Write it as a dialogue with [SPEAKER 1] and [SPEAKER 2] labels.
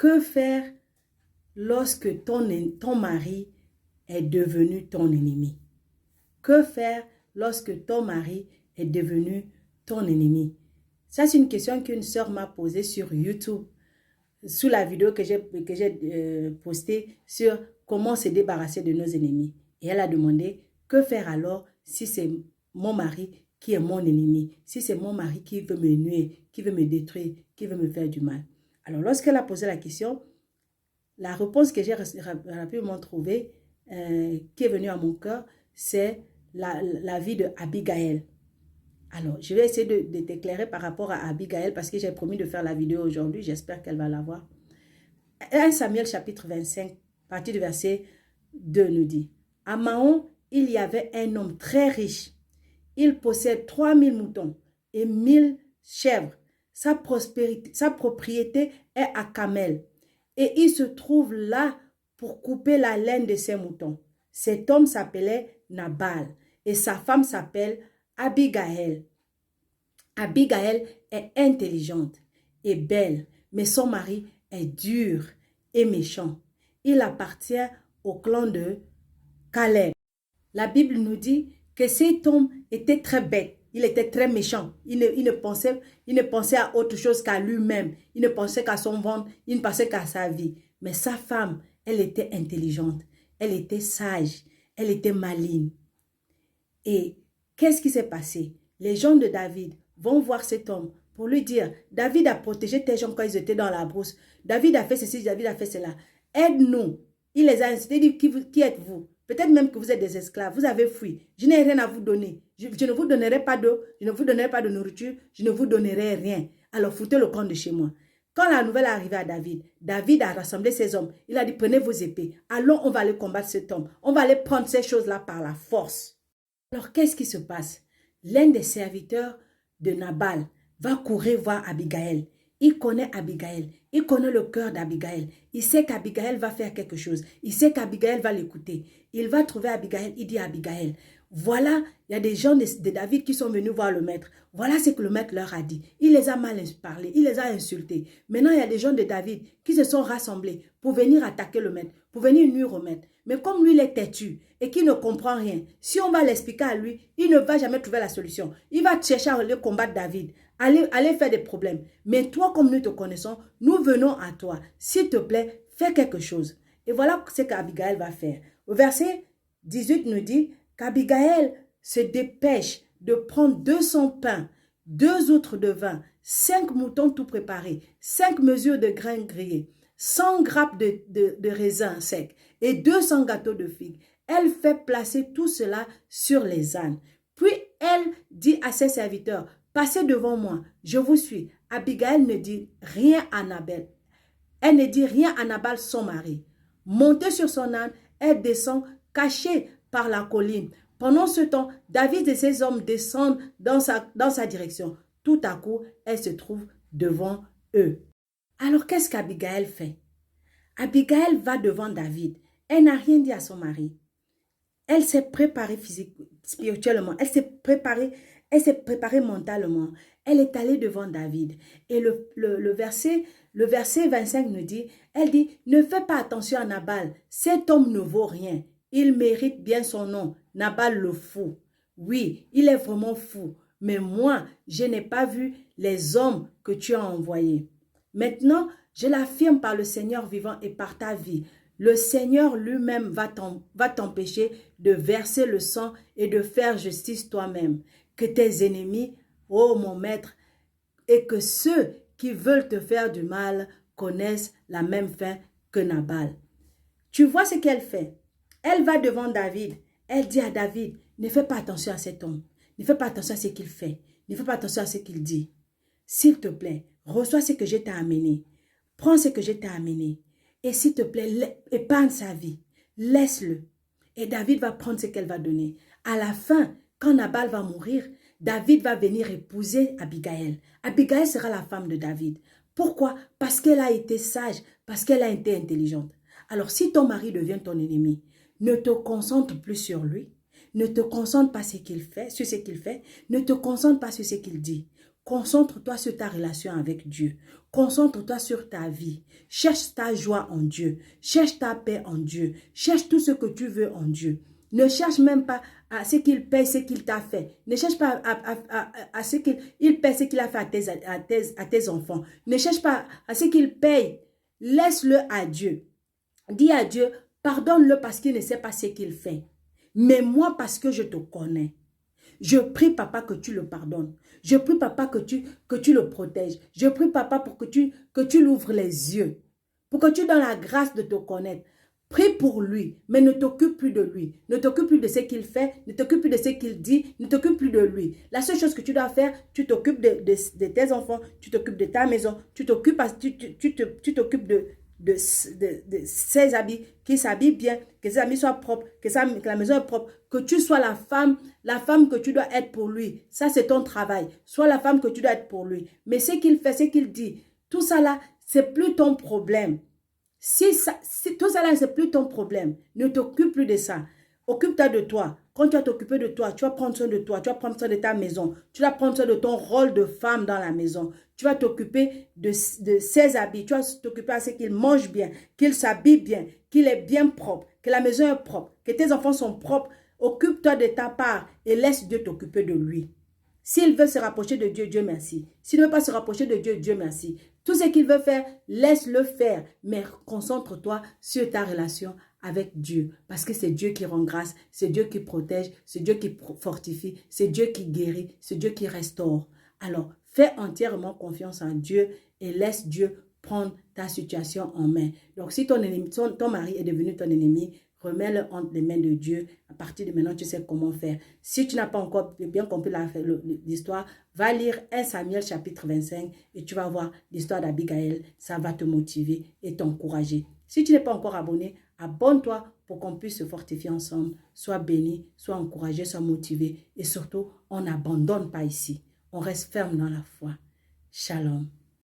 [SPEAKER 1] Que faire lorsque ton mari est devenu ton ennemi? Que faire lorsque ton mari est devenu ton ennemi? Ça, c'est une question qu'une sœur m'a posée sur YouTube, sous la vidéo que j'ai postée sur comment se débarrasser de nos ennemis. Et elle a demandé, que faire alors si c'est mon mari qui est mon ennemi, si c'est mon mari qui veut me nuire, qui veut me détruire, qui veut me faire du mal. Alors, lorsqu'elle a posé la question, la réponse que j'ai rapidement trouvée, qui est venue à mon cœur, c'est la vie de Abigail. Alors, je vais essayer de t'éclairer par rapport à Abigail parce que j'ai promis de faire la vidéo aujourd'hui. J'espère qu'elle va la voir. 1 Samuel chapitre 25, partie du verset 2 nous dit, à Mahon, il y avait un homme très riche. Il possède 3000 moutons et 1000 chèvres. Sa propriété est à Carmel. Et il se trouve là pour couper la laine de ses moutons. Cet homme s'appelait Nabal et sa femme s'appelle Abigail. Abigail est intelligente et belle, mais son mari est dur et méchant. Il appartient au clan de Caleb. La Bible nous dit que cet homme était très bête. Il était très méchant. Il ne pensait à autre chose qu'à lui-même. Il ne pensait qu'à son ventre. Il ne pensait qu'à sa vie. Mais sa femme, elle était intelligente. Elle était sage. Elle était maligne. Et qu'est-ce qui s'est passé? Les gens de David vont voir cet homme pour lui dire, David a protégé tes gens quand ils étaient dans la brousse. David a fait ceci, David a fait cela. Aide-nous. Il les a incités. Il dit, qui êtes-vous? Peut-être même que vous êtes des esclaves. Vous avez fui. Je n'ai rien à vous donner. Je ne vous donnerai pas d'eau. Je ne vous donnerai pas de nourriture. Je ne vous donnerai rien. Alors foutez le camp de chez moi. Quand la nouvelle est arrivée à David, David a rassemblé ses hommes. Il a dit, prenez vos épées. Allons, on va aller combattre cet homme. On va aller prendre ces choses-là par la force. Alors, qu'est-ce qui se passe? L'un des serviteurs de Nabal va courir voir Abigail. Il connaît Abigail. Il connaît le cœur d'Abigail. Il sait qu'Abigail va faire quelque chose. Il sait qu'Abigail va l'écouter. Il va trouver Abigail. Il dit à Abigail, voilà, il y a des gens de David qui sont venus voir le maître. Voilà ce que le maître leur a dit. Il les a mal parlé. Il les a insultés. Maintenant, il y a des gens de David qui se sont rassemblés pour venir attaquer le maître, pour venir nuire au maître. Mais comme lui, il est têtu et qu'il ne comprend rien, si on va l'expliquer à lui, il ne va jamais trouver la solution. Il va chercher à aller combattre David, aller faire des problèmes. Mais toi, comme nous te connaissons, nous venons à toi. S'il te plaît, fais quelque chose. Et voilà ce qu'Abigail va faire. Au verset 18 nous dit qu'Abigail se dépêche de prendre 200 pains, 2 outres de vin, 5 moutons tout préparés, 5 mesures de grains grillés, 100 grappes de raisins secs et 200 gâteaux de figues. Elle fait placer tout cela sur les ânes. Puis elle dit à ses serviteurs, passez devant moi, je vous suis. Abigail ne dit rien à Nabal. Elle ne dit rien à Nabal, son mari. Montée sur son âne, elle descend cachée par la colline. Pendant ce temps, David et ses hommes descendent dans sa direction. Tout à coup, elle se trouve devant eux. Alors, qu'est-ce qu'Abigail fait? Abigail va devant David. Elle n'a rien dit à son mari. Elle s'est préparée spirituellement. Elle s'est préparée mentalement. Elle est allée devant David. Et le verset 25 nous dit, elle dit, ne fais pas attention à Nabal. Cet homme ne vaut rien. Il mérite bien son nom. Nabal le fou. Oui, il est vraiment fou. Mais moi, je n'ai pas vu les hommes que tu as envoyés. Maintenant, je l'affirme par le Seigneur vivant et par ta vie. Le Seigneur lui-même va t'empêcher de verser le sang et de faire justice toi-même. Que tes ennemis, ô mon maître, et que ceux qui veulent te faire du mal connaissent la même fin que Nabal. Tu vois ce qu'elle fait? Elle va devant David. Elle dit à David, ne fais pas attention à cet homme. Ne fais pas attention à ce qu'il fait. Ne fais pas attention à ce qu'il dit. S'il te plaît, reçois ce que je t'ai amené. Prends ce que je t'ai amené. Et s'il te plaît, épargne sa vie. Laisse-le. Et David va prendre ce qu'elle va donner. À la fin, quand Nabal va mourir, David va venir épouser Abigail. Abigail sera la femme de David. Pourquoi? Parce qu'elle a été sage, parce qu'elle a été intelligente. Alors si ton mari devient ton ennemi, ne te concentre plus sur lui. Ne te concentre pas sur ce qu'il fait. Ne te concentre pas sur ce qu'il dit. Concentre-toi sur ta relation avec Dieu. Concentre-toi sur ta vie. Cherche ta joie en Dieu. Cherche ta paix en Dieu. Cherche tout ce que tu veux en Dieu. Ne cherche même pas à ce qu'il paye ce qu'il t'a fait. Ne cherche pas à ce qu'il paye ce qu'il a fait à tes enfants. Ne cherche pas à ce qu'il paye. Laisse-le à Dieu. Dis à Dieu, pardonne-le parce qu'il ne sait pas ce qu'il fait. Mais moi, parce que je te connais. Je prie, papa, que tu le pardonnes. Je prie, papa, que tu le protèges. Je prie, papa, pour que tu l'ouvres les yeux. Pour que tu donnes la grâce de te connaître. Prie pour lui, mais ne t'occupe plus de lui. Ne t'occupe plus de ce qu'il fait. Ne t'occupe plus de ce qu'il dit. Ne t'occupe plus de lui. La seule chose que tu dois faire, tu t'occupes de tes enfants. Tu t'occupes de ta maison. Tu t'occupes de ses habits, qu'il s'habille bien, que ses habits soient propres, que la maison est propre, que tu sois la femme que tu dois être pour lui. Ça, c'est ton travail. Sois la femme que tu dois être pour lui. Mais ce qu'il fait, ce qu'il dit, tout ça là, c'est plus ton problème. Si tout ça là, c'est plus ton problème. Ne t'occupe plus de ça. Occupe-toi de toi. Quand tu vas t'occuper de toi, tu vas prendre soin de toi, tu vas prendre soin de ta maison, tu vas prendre soin de ton rôle de femme dans la maison. Tu vas t'occuper de ses habits, tu vas t'occuper à ce qu'il mange bien, qu'il s'habille bien, qu'il est bien propre, que la maison est propre, que tes enfants sont propres. Occupe-toi de ta part et laisse Dieu t'occuper de lui. S'il veut se rapprocher de Dieu, Dieu merci. S'il ne veut pas se rapprocher de Dieu, Dieu merci. Tout ce qu'il veut faire, laisse-le faire. Mais concentre-toi sur ta relation avec Dieu. Parce que c'est Dieu qui rend grâce, c'est Dieu qui protège, c'est Dieu qui fortifie, c'est Dieu qui guérit, c'est Dieu qui restaure. Alors, fais entièrement confiance en Dieu et laisse Dieu prendre ta situation en main. Donc, si ton mari est devenu ton ennemi, remets-le entre les mains de Dieu. À partir de maintenant, tu sais comment faire. Si tu n'as pas encore bien compris l'histoire, va lire 1 Samuel chapitre 25 et tu vas voir l'histoire d'Abigail. Ça va te motiver et t'encourager. Si tu n'es pas encore abonné, abonne-toi pour qu'on puisse se fortifier ensemble. Sois béni, sois encouragé, sois motivé. Et surtout, on n'abandonne pas ici. On reste ferme dans la foi. Shalom.